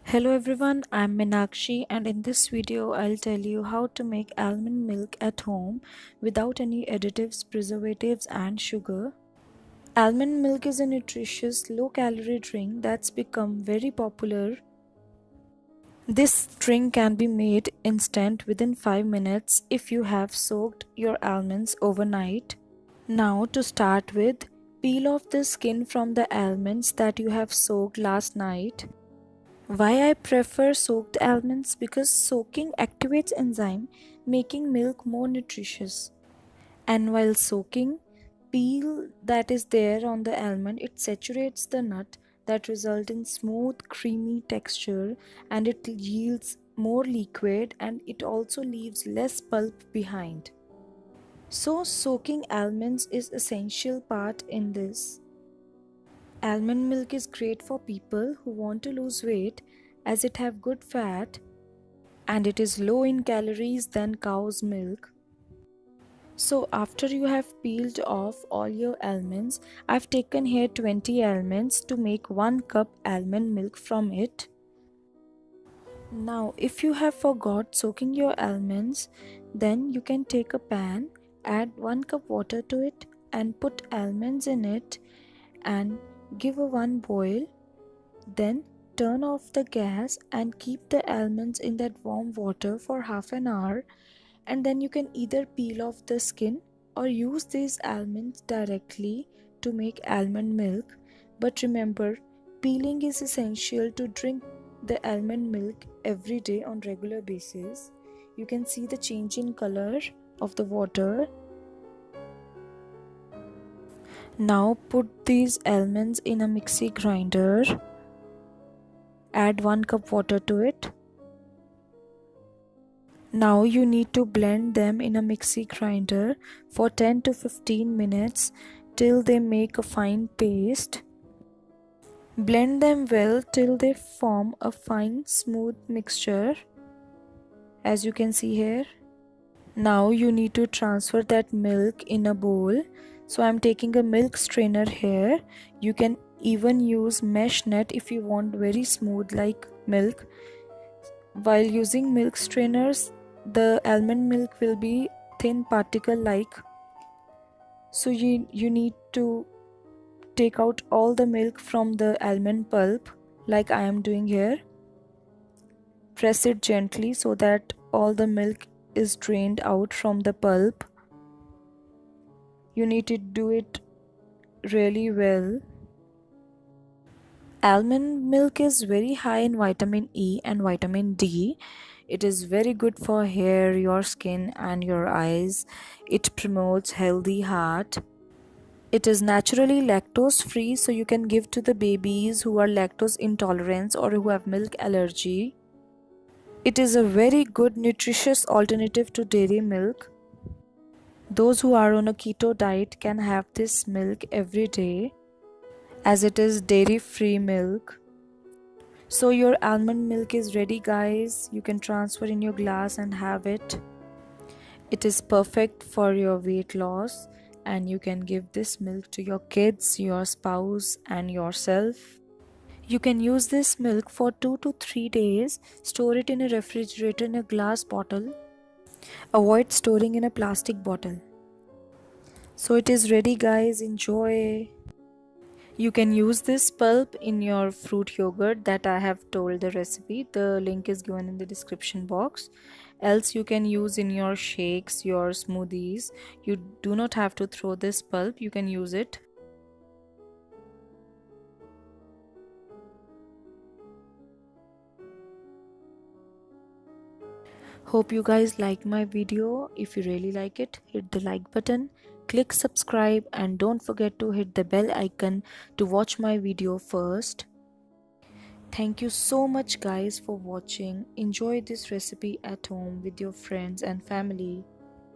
Hello everyone, I'm Meenakshi and in this video I'll tell you how to make almond milk at home without any additives, preservatives and sugar. Almond milk is a nutritious, low-calorie drink that's become very popular. This drink can be made instant within 5 minutes if you have soaked your almonds overnight. Now to start with, peel off the skin from the almonds that you have soaked last night. Why I prefer soaked almonds? Because soaking activates enzyme making milk more nutritious. And while soaking, peel that is there on the almond, it saturates the nut that result in smooth creamy texture, and it yields more liquid and it also leaves less pulp behind. So soaking almonds is essential part in this. Almond milk is great for people who want to lose weight as it have good fat and it is low in calories than cow's milk. So after you have peeled off all your almonds, I've taken here 20 almonds to make 1 cup almond milk from it. Now if you have forgot soaking your almonds, then you can take a pan, add 1 cup water to it and put almonds in it and give a one boil. Then turn off the gas and keep the almonds in that warm water for half an hour, and then you can either peel off the skin or use these almonds directly to make almond milk. But remember, peeling is essential to drink the almond milk every day on regular basis. You can see the change in color of the water. Now put these almonds in a mixie grinder. Add 1 cup water to it. Now you need to blend them in a mixie grinder for 10 to 15 minutes till they make a fine paste. Blend them well till they form a fine smooth mixture, as you can see here. Now you need to transfer that milk in a bowl. So I'm taking a milk strainer here. You can even use mesh net if you want very smooth like milk. While using milk strainers, the almond milk will be thin particle like. So you need to take out all the milk from the almond pulp like I am doing here. Press it gently so that all the milk is drained out from the pulp. You need to do it really well. Almond milk is very high in vitamin E and vitamin D. It is very good for hair, your skin and your eyes. It promotes healthy heart. It is naturally lactose free, so you can give to the babies who are lactose intolerant or who have milk allergy. It is a very good nutritious alternative to dairy milk. Those who are on a keto diet can have this milk every day, as it is dairy free milk. So your almond milk is ready guys. You can transfer in your glass and have it. It is perfect for your weight loss and you can give this milk to your kids, your spouse and yourself. You can use this milk for 2 to 3 days. Store it in a refrigerator in a glass bottle. Avoid storing in a plastic bottle. So it is ready guys, enjoy. You can use this pulp in your fruit yogurt that I have told the recipe. The link is given in the description box. Else you can use in your shakes, your smoothies. You do not have to throw this pulp, you can use it. Hope you guys like my video. If you really like it, hit the like button, click subscribe and don't forget to hit the bell icon to watch my video first. Thank you so much guys for watching. Enjoy this recipe at home with your friends and family.